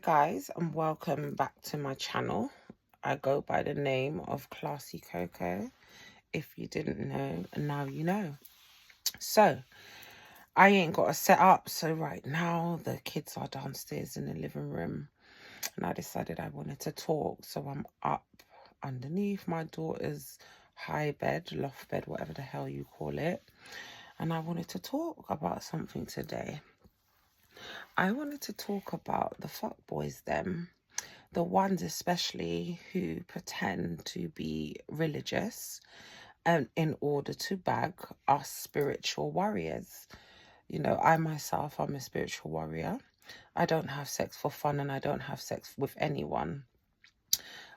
guys, and welcome back to my channel. I go by the name of Klassi Coco. If you didn't know, and now you know. So I ain't got a set up, so right now the kids are downstairs in the living room, and I decided I wanted to talk. So I'm up underneath my daughter's high bed, loft bed, whatever the hell you call it, and I wanted to talk about something today. I wanted to talk about the fuckboys, them, the ones especially who pretend to be religious and in order to bag us spiritual warriors. You know, I myself, I'm a spiritual warrior. I don't have sex for fun and I don't have sex with anyone.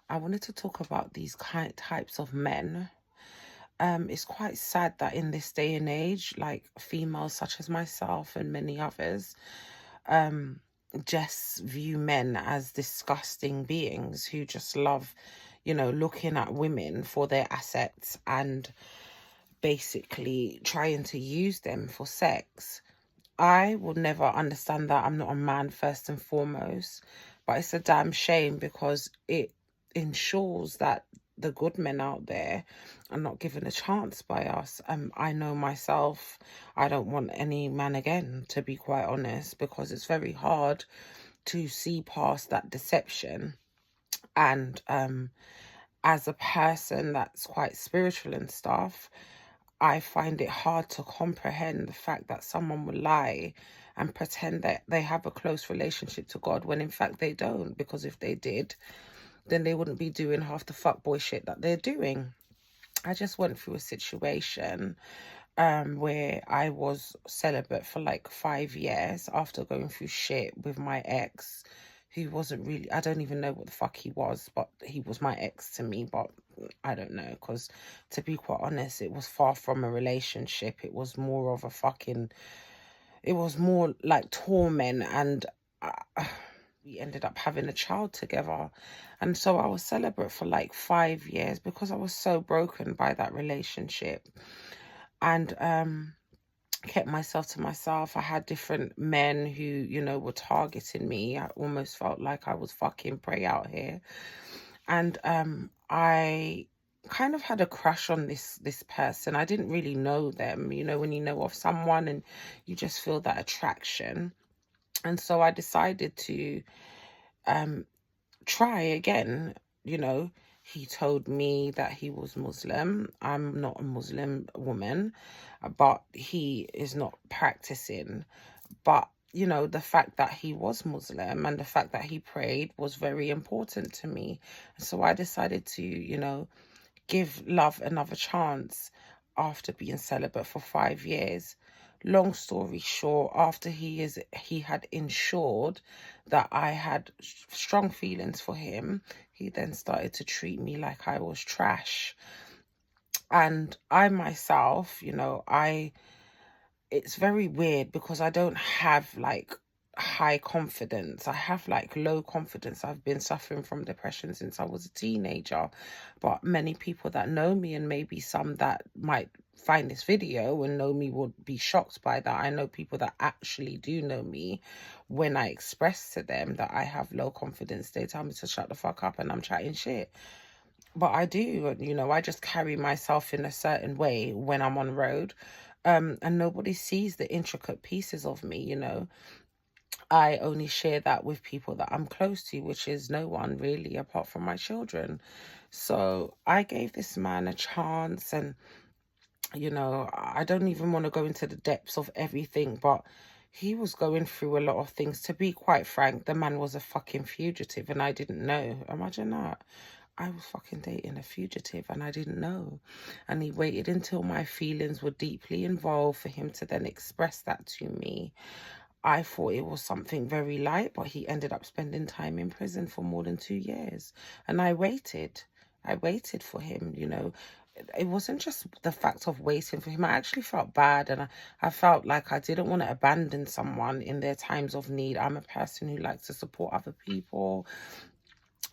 I wanted to talk about these types of men. It's quite sad that in this day and age, like females such as myself and many others, just view men as disgusting beings who just love, looking at women for their assets and basically trying to use them for sex. I will never understand that. I'm not a man first and foremost, but it's a damn shame because it ensures that the good men out there are not given a chance by us. I know myself, I don't want any man again, to be quite honest, because it's very hard to see past that deception. And as a person that's quite spiritual and stuff, I find it hard to comprehend the fact that someone will lie and pretend that they have a close relationship to God when in fact they don't, because if they did, then they wouldn't be doing half the fuckboy shit that they're doing. I just went through a situation where I was celibate for like 5 years after going through shit with my ex, who wasn't really, I don't even know what the fuck he was, but he was my ex to me. But I don't know, because to be quite honest, it was far from a relationship. It was more of a fucking, it was more like torment, and we ended up having a child together. And so I was celibate for like 5 years because I was so broken by that relationship. And kept myself to myself. I had different men who, were targeting me. I almost felt like I was fucking prey out here. And I kind of had a crush on this person. I didn't really know them, when you know of someone and you just feel that attraction. And so I decided to try again. He told me that he was Muslim. I'm not a Muslim woman, but he is not practicing. But, the fact that he was Muslim and the fact that he prayed was very important to me. So I decided to, give love another chance after being celibate for 5 years. Long story short, after he had ensured that I had strong feelings for him, he then started to treat me like I was trash. And I myself, it's very weird because I don't have like high confidence. I have like low confidence. I've been suffering from depression since I was a teenager. But many people that know me, and maybe some that might find this video and know me, would be shocked by that. I know people that actually do know me. When I express to them that I have low confidence, they tell me to shut the fuck up and I'm chatting shit. But I do, I just carry myself in a certain way when I'm on road. And nobody sees the intricate pieces of me, I only share that with people that I'm close to, which is no one really apart from my children. So I gave this man a chance, and, I don't even want to go into the depths of everything, but he was going through a lot of things. To be quite frank, the man was a fucking fugitive and I didn't know. Imagine that. I was fucking dating a fugitive and I didn't know. And he waited until my feelings were deeply involved for him to then express that to me. I thought it was something very light, but he ended up spending time in prison for more than 2 years. And I waited. I waited for him, It wasn't just the fact of waiting for him. I actually felt bad, and I felt like I didn't want to abandon someone in their times of need. I'm a person who likes to support other people.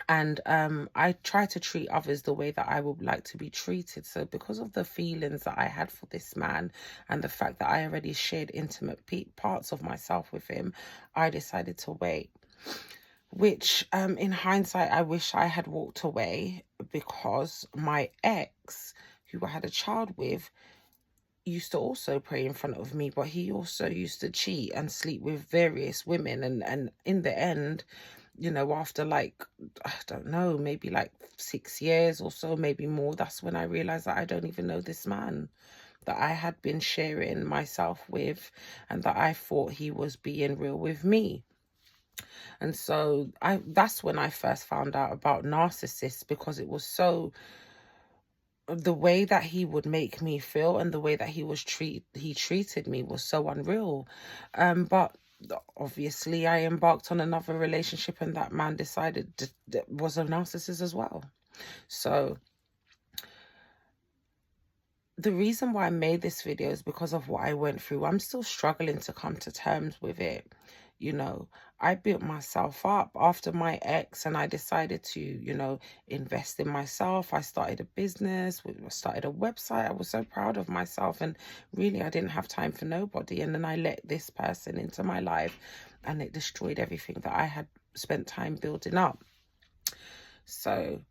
And I try to treat others the way that I would like to be treated. So because of the feelings that I had for this man and the fact that I already shared intimate parts of myself with him, I decided to wait. which in hindsight, I wish I had walked away, because my ex, who I had a child with, used to also pray in front of me, but he also used to cheat and sleep with various women. And in the end, after like, I don't know, maybe like 6 years or so, maybe more, that's when I realized that I don't even know this man that I had been sharing myself with, and that I thought he was being real with me. And so that's when I first found out about narcissists, because it was so, the way that he would make me feel and the way that he treated me was so unreal. But obviously I embarked on another relationship, and that man decided that was a narcissist as well. So the reason why I made this video is because of what I went through. I'm still struggling to come to terms with it. I built myself up after my ex, and I decided to, invest in myself. I started a business, I started a website. I was so proud of myself, and really I didn't have time for nobody. And then I let this person into my life, and it destroyed everything that I had spent time building up. So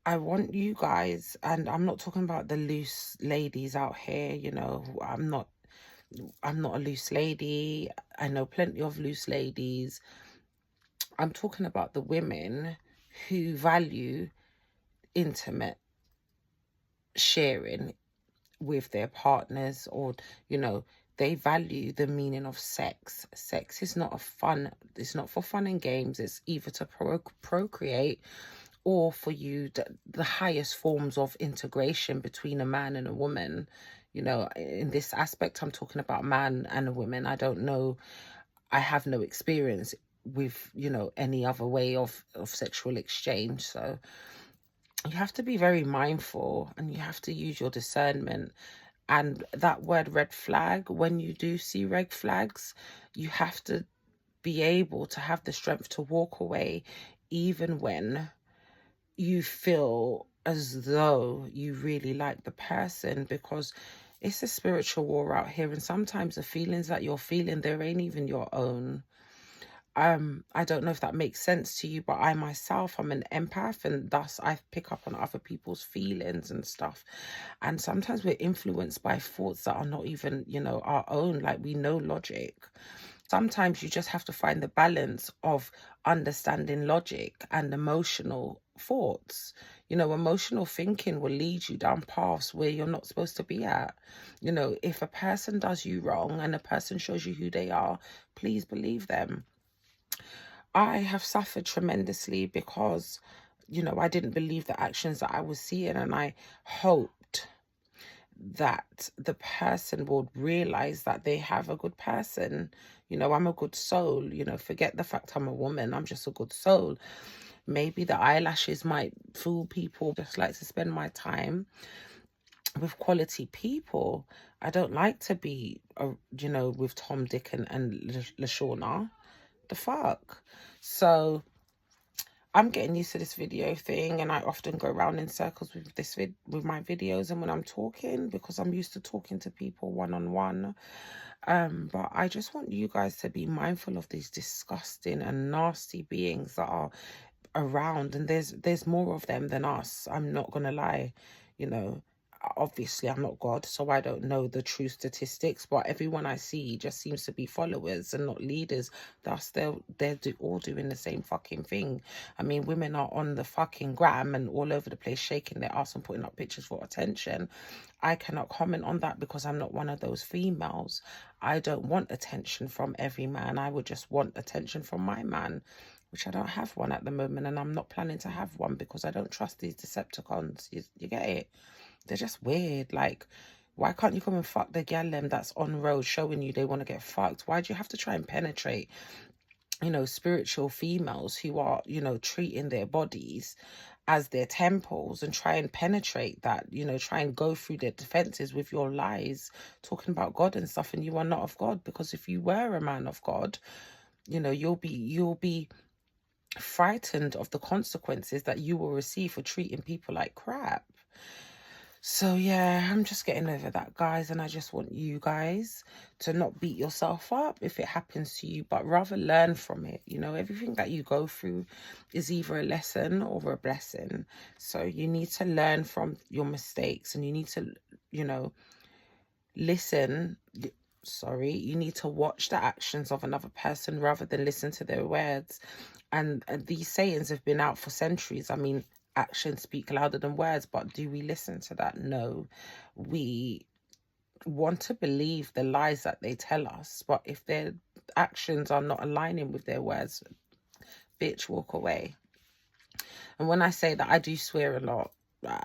I want you guys, and I'm not talking about the loose ladies out here, I'm not a loose lady. I know plenty of loose ladies. I'm talking about the women who value intimate sharing with their partners, or, they value the meaning of sex. Sex is not it's not for fun and games. It's either to procreate, or for you, the highest forms of integration between a man and a woman. In this aspect, I'm talking about man and a woman. I don't know. I have no experience with, any other way of sexual exchange. So you have to be very mindful, and you have to use your discernment. And that word red flag, when you do see red flags, you have to be able to have the strength to walk away, even when you feel as though you really like the person, because it's a spiritual war out here, and sometimes the feelings that you're feeling, they ain't even your own. I don't know if that makes sense to you, but I myself, I'm an empath, and thus I pick up on other people's feelings and stuff. And sometimes we're influenced by thoughts that are not even, our own. Like, we know logic. Sometimes you just have to find the balance of understanding logic and emotional thoughts. Emotional thinking will lead you down paths where you're not supposed to be at. If a person does you wrong and a person shows you who they are, please believe them. I have suffered tremendously because, I didn't believe the actions that I was seeing, and I hoped that the person would realize that they have a good person. I'm a good soul. Forget the fact I'm a woman. I'm just a good soul. Maybe the eyelashes might fool people. Just like to spend my time with quality people. I don't like to be, with Tom, Dick, and Lashawna. The fuck? So I'm getting used to this video thing, and I often go around in circles with with my videos and when I'm talking, because I'm used to talking to people one-on-one. But I just want you guys to be mindful of these disgusting and nasty beings that are around, and there's more of them than us. I'm not gonna lie. Obviously I'm not God, so I don't know the true statistics, but everyone I see just seems to be followers and not leaders. Thus they're all doing the same fucking thing. I mean, women are on the fucking gram and all over the place shaking their ass and putting up pictures for attention. I cannot comment on that because I'm not one of those females. I don't want attention from every man. I would just want attention from my man, which I don't have one at the moment, and I'm not planning to have one because I don't trust these Decepticons. You get it? They're just weird. Like, why can't you come and fuck the gal them that's on road showing you they want to get fucked? Why do you have to try and penetrate, spiritual females who are, treating their bodies as their temples, and try and penetrate that, try and go through their defenses with your lies, talking about God and stuff, and you are not of God? Because if you were a man of God, you'll be frightened of the consequences that you will receive for treating people like crap. So yeah, I'm just getting over that, guys, and I just want you guys to not beat yourself up if it happens to you, but rather learn from it. You know, everything that you go through is either a lesson or a blessing. So you need to learn from your mistakes, and you need to, you know, listen. Sorry, you need to watch the actions of another person rather than listen to their words. And these sayings have been out for centuries. I mean, actions speak louder than words, but do we listen to that? No. We want to believe the lies that they tell us, but if their actions are not aligning with their words, bitch, walk away. And when I say that, I do swear a lot.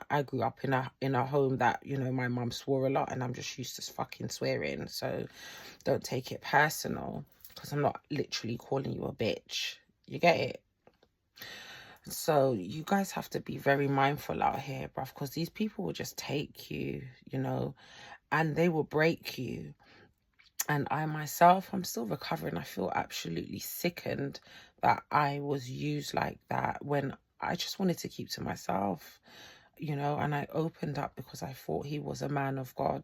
I grew up in a home that, you know, my mum swore a lot, and I'm just used to fucking swearing. So don't take it personal, because I'm not literally calling you a bitch. You get it? So you guys have to be very mindful out here, bruv, because these people will just take you, you know, and they will break you. And I myself, I'm still recovering. I feel absolutely sickened that I was used like that when I just wanted to keep to myself, you know, and I opened up because I thought he was a man of God,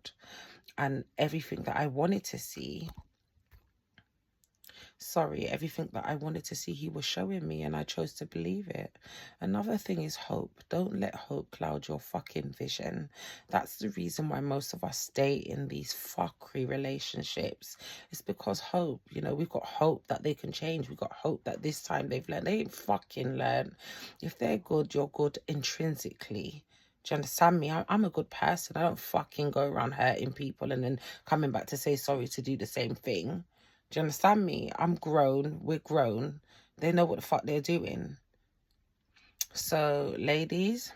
and everything that I wanted to see, everything that I wanted to see, he was showing me, and I chose to believe it. Another thing is hope. Don't let hope cloud your fucking vision. That's the reason why most of us stay in these fuckery relationships. It's because hope, you know, we've got hope that they can change. We've got hope that this time they've learned. They ain't fucking learned. If they're good, you're good intrinsically. Do you understand me? I'm a good person. I don't fucking go around hurting people and then coming back to say sorry to do the same thing. Do you understand me? I'm grown. We're grown. They know what the fuck they're doing. So, ladies,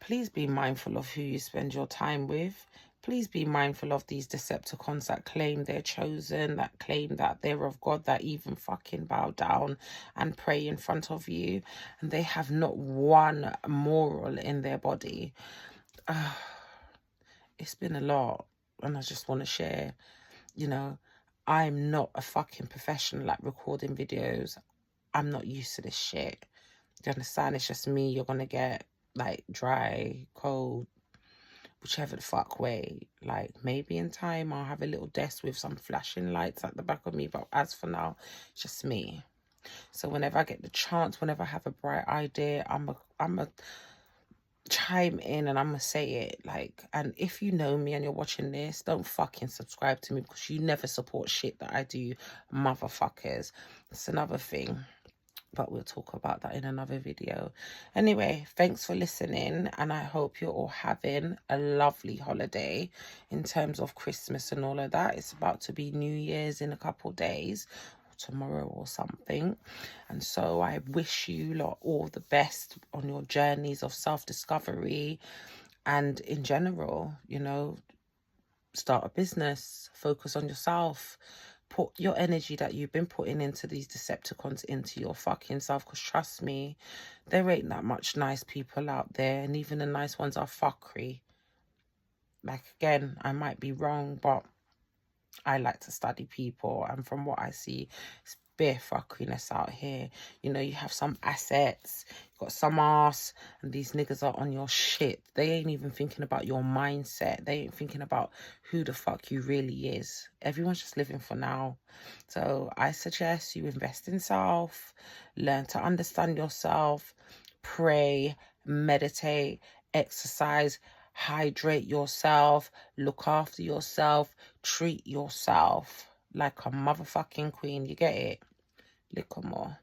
please be mindful of who you spend your time with. Please be mindful of these Decepticons that claim they're chosen, that claim that they're of God, that even fucking bow down and pray in front of you. And they have not one moral in their body. It's been a lot. And I just want to share, you know, I'm not a fucking professional at recording videos. I'm not used to this shit. Do you understand? It's just me. You're going to get like dry, cold, whichever the fuck way. Like maybe in time I'll have a little desk with some flashing lights at the back of me. But as for now, it's just me. So whenever I get the chance, whenever I have a bright idea, I'm a chime in and I'm gonna say it. Like, and if you know me and you're watching this, don't fucking subscribe to me because you never support shit that I do, motherfuckers. It's another thing, but we'll talk about that in another video. Anyway, thanks for listening, and I hope you're all having a lovely holiday in terms of Christmas and all of that. It's about to be New Year's in a couple days, tomorrow or something, and so I wish you lot all the best on your journeys of self-discovery, and in general, you know, start a business, focus on yourself, put your energy that you've been putting into these Decepticons into your fucking self, because trust me, there ain't that much nice people out there, and even the nice ones are fuckery. Like, again, I might be wrong, but I like to study people, and from what I see, it's bare fuckiness out here. You know, you have some assets, you got some ass, and these niggas are on your shit. They ain't even thinking about your mindset. They ain't thinking about who the fuck you really is. Everyone's just living for now. So I suggest you invest in self, learn to understand yourself, pray, meditate, exercise, hydrate yourself, look after yourself, treat yourself like a motherfucking queen. You get it? Little more.